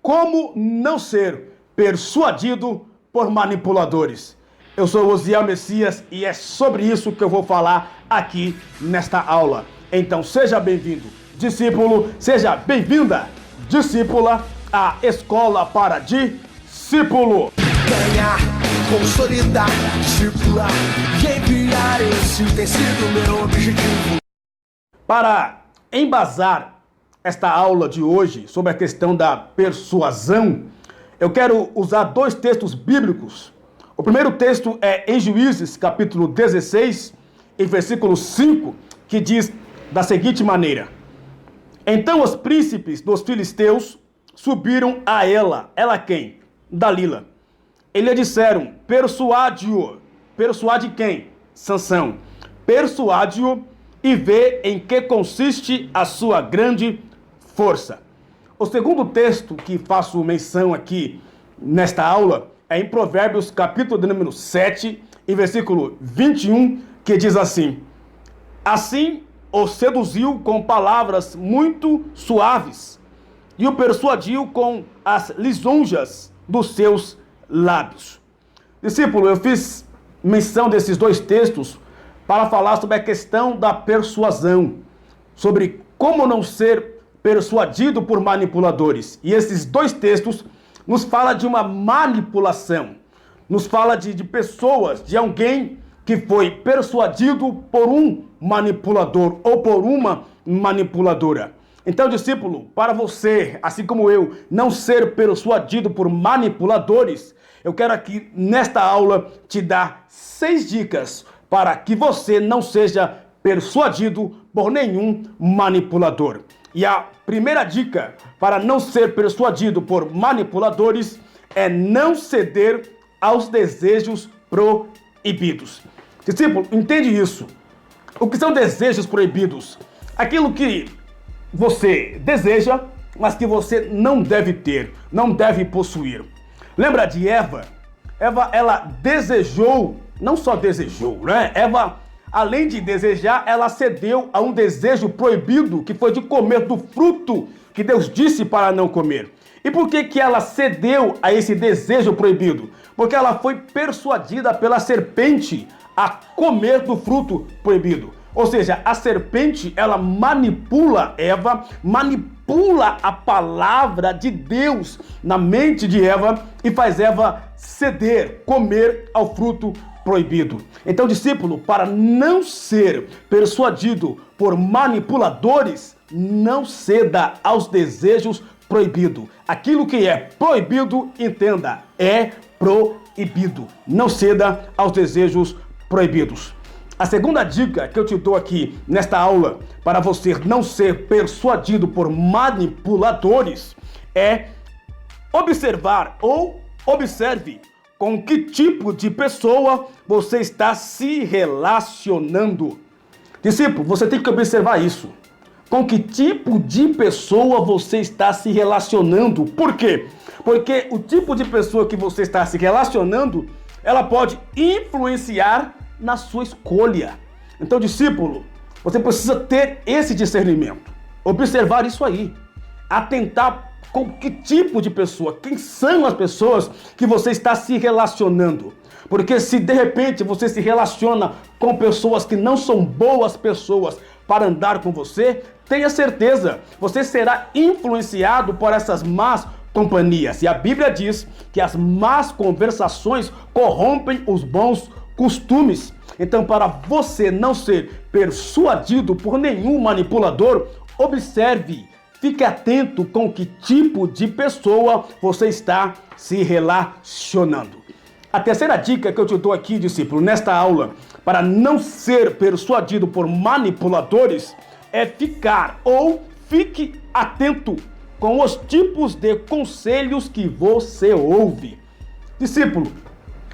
Como não ser persuadido por manipuladores. Eu sou Osiel Messias e é sobre isso que eu vou falar aqui nesta aula. Então seja bem-vindo, discípulo, seja bem-vinda, discípula, à Escola para Discípulo. Ganhar, consolidar, discipular e enviar, esse tem sido meu objetivo. Para embasar esta aula de hoje sobre a questão da persuasão, eu quero usar dois textos bíblicos. O primeiro texto é em Juízes, capítulo 16, em versículo 5, que diz da seguinte maneira: Então os príncipes dos filisteus subiram a ela. Ela quem? Dalila. E lhe disseram: persuade-o. Persuade quem? Sansão. Persuade-o e vê em que consiste a sua grande força. O segundo texto que faço menção aqui nesta aula é em Provérbios, capítulo de número 7, em versículo 21, que diz assim: Assim o seduziu com palavras muito suaves e o persuadiu com as lisonjas dos seus lábios. Discípulo, eu fiz menção desses dois textos para falar sobre a questão da persuasão, sobre como não ser persuadido por manipuladores. E esses dois textos nos falam de uma manipulação, nos fala de pessoas, de alguém que foi persuadido por um manipulador ou por uma manipuladora. Então, discípulo, para você, assim como eu, não ser persuadido por manipuladores, eu quero aqui nesta aula te dar 6 dicas para que você não seja persuadido por nenhum manipulador. E a primeira dica para não ser persuadido por manipuladores é não ceder aos desejos proibidos. Discípulo, entende isso? O que são desejos proibidos? Aquilo que você deseja, mas que você não deve ter, não deve possuir. Lembra de Eva? Eva, ela desejou, não só desejou, né? Eva, além de desejar, ela cedeu a um desejo proibido, que foi de comer do fruto que Deus disse para não comer. E por que ela cedeu a esse desejo proibido? Porque ela foi persuadida pela serpente a comer do fruto proibido. Ou seja, a serpente, ela manipula Eva, manipula a palavra de Deus na mente de Eva e faz Eva ceder, comer ao fruto proibido. Então, discípulo, para não ser persuadido por manipuladores, não ceda aos desejos proibidos. Aquilo que é proibido, entenda, é proibido. Não ceda aos desejos proibidos. A segunda dica que eu te dou aqui nesta aula para você não ser persuadido por manipuladores é observar ou observe com que tipo de pessoa você está se relacionando. Discípulo, você tem que observar isso. Com que tipo de pessoa você está se relacionando. Por quê? Porque o tipo de pessoa que você está se relacionando, ela pode influenciar na sua escolha. Então, discípulo, você precisa ter esse discernimento. Observar isso aí. Atentar com que tipo de pessoa, quem são as pessoas que você está se relacionando. Porque se de repente você se relaciona com pessoas que não são boas pessoas para andar com você, tenha certeza, você será influenciado por essas más companhias. E a Bíblia diz que as más conversações corrompem os bons costumes. Então, para você não ser persuadido por nenhum manipulador, observe, fique atento com que tipo de pessoa você está se relacionando. A terceira dica que eu te dou aqui, discípulo, nesta aula, para não ser persuadido por manipuladores, é fique atento com os tipos de conselhos que você ouve. Discípulo,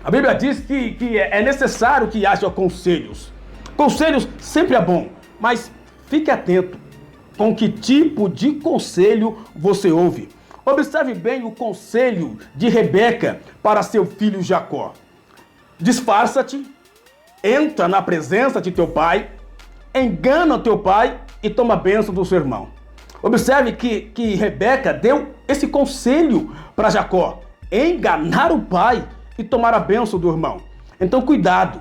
a Bíblia diz que é necessário que haja conselhos. Conselhos sempre é bom, mas fique atento com que tipo de conselho você ouve. Observe bem o conselho de Rebeca para seu filho Jacó. Disfarça-te, entra na presença de teu pai, engana teu pai e toma a bênção do seu irmão. Observe que Rebeca deu esse conselho para Jacó: enganar o pai e tomar a bênção do irmão. Então cuidado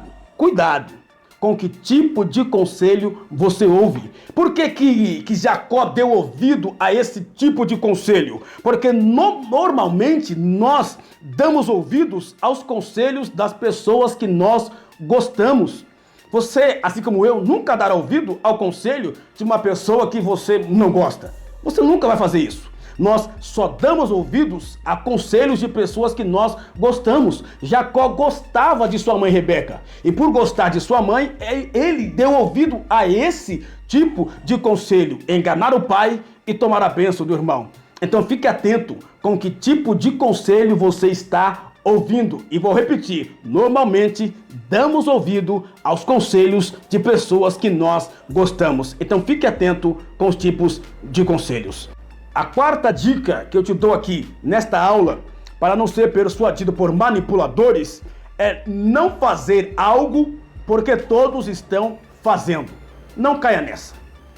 com que tipo de conselho você ouve. Por que Jacó deu ouvido a esse tipo de conselho? Porque normalmente nós damos ouvidos aos conselhos das pessoas que nós gostamos. Você, assim como eu, nunca dará ouvido ao conselho de uma pessoa que você não gosta. Você nunca vai fazer isso. Nós só damos ouvidos a conselhos de pessoas que nós gostamos. Jacó gostava de sua mãe Rebeca. E por gostar de sua mãe, ele deu ouvido a esse tipo de conselho: enganar o pai e tomar a bênção do irmão. Então fique atento com que tipo de conselho você está ouvindo. E vou repetir: normalmente damos ouvido aos conselhos de pessoas que nós gostamos. Então fique atento com os tipos de conselhos. A quarta dica que eu te dou aqui nesta aula, para não ser persuadido por manipuladores, é não fazer algo porque todos estão fazendo. Não caia nessa.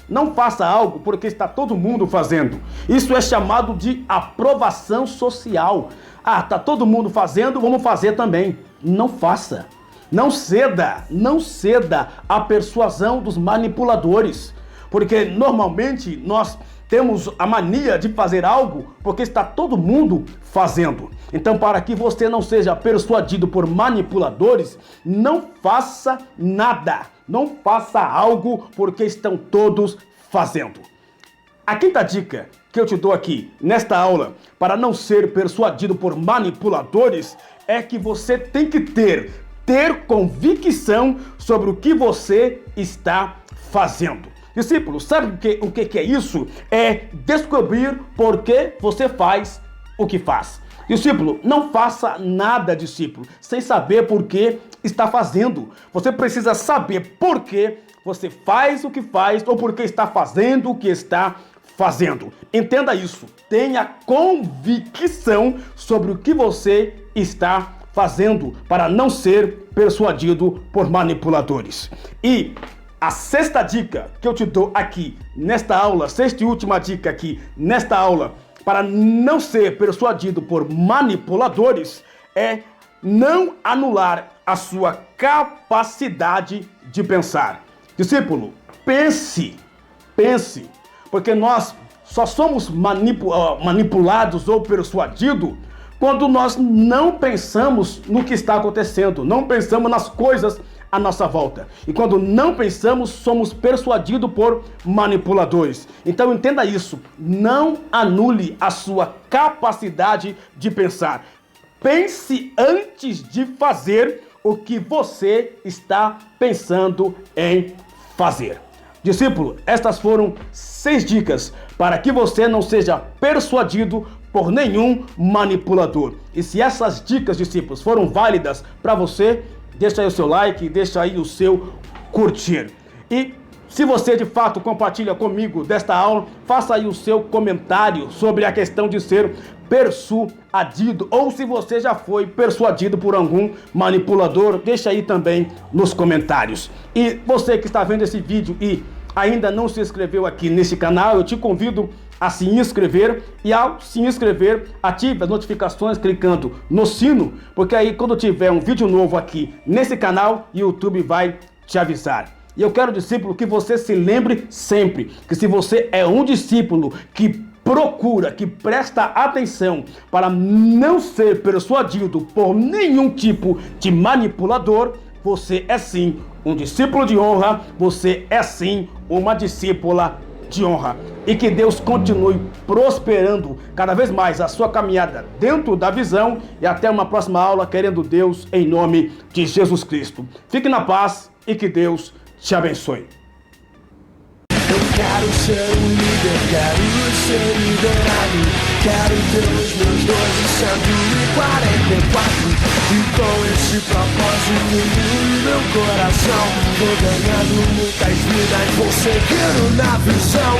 Não faça algo porque está todo mundo fazendo. Isso é chamado de aprovação social. Ah, está todo mundo fazendo, vamos fazer também. Não faça. Não ceda à persuasão dos manipuladores. Porque normalmente nós temos a mania de fazer algo porque está todo mundo fazendo. Então, para que você não seja persuadido por manipuladores, não faça nada. Não faça algo porque estão todos fazendo. A quinta dica que eu te dou aqui nesta aula, para não ser persuadido por manipuladores, é que você tem que ter convicção sobre o que você está fazendo. Discípulo, sabe o que é isso? É descobrir por que você faz o que faz. Discípulo, não faça nada, discípulo, sem saber por que está fazendo. Você precisa saber por que você faz o que faz ou por que está fazendo o que está fazendo. Entenda isso. Tenha convicção sobre o que você está fazendo para não ser persuadido por manipuladores. E a sexta dica que eu te dou aqui nesta aula, sexta e última dica aqui nesta aula, para não ser persuadido por manipuladores, é não anular a sua capacidade de pensar. Discípulo, pense, porque nós só somos manipulados ou persuadidos quando nós não pensamos no que está acontecendo, não pensamos nas coisas à nossa volta. E quando não pensamos, somos persuadidos por manipuladores. Então entenda isso, não anule a sua capacidade de pensar. Pense antes de fazer o que você está pensando em fazer. Discípulo, estas foram 6 dicas para que você não seja persuadido por nenhum manipulador. E se essas dicas, discípulos, foram válidas para você, deixa aí o seu like, deixa aí o seu curtir. E se você de fato compartilha comigo desta aula, faça aí o seu comentário sobre a questão de ser persuadido, ou se você já foi persuadido por algum manipulador, deixa aí também nos comentários. E você que está vendo esse vídeo e ainda não se inscreveu aqui nesse canal, eu te convido a se inscrever, e ao se inscrever, ative as notificações clicando no sino, porque aí quando tiver um vídeo novo aqui nesse canal, o YouTube vai te avisar. E eu quero, discípulo, que você se lembre sempre que se você é um discípulo que procura, que presta atenção para não ser persuadido por nenhum tipo de manipulador, você é sim um discípulo de honra, você é sim uma discípula de honra. E que Deus continue prosperando cada vez mais a sua caminhada dentro da visão, e até uma próxima aula, querendo Deus, em nome de Jesus Cristo. Fique na paz e que Deus te abençoe. Eu quero ser um líder, quero ser liderado. Quero ter os meus 1244. E com esse propósito no meu coração, vou ganhando muitas vidas, vou seguindo na visão.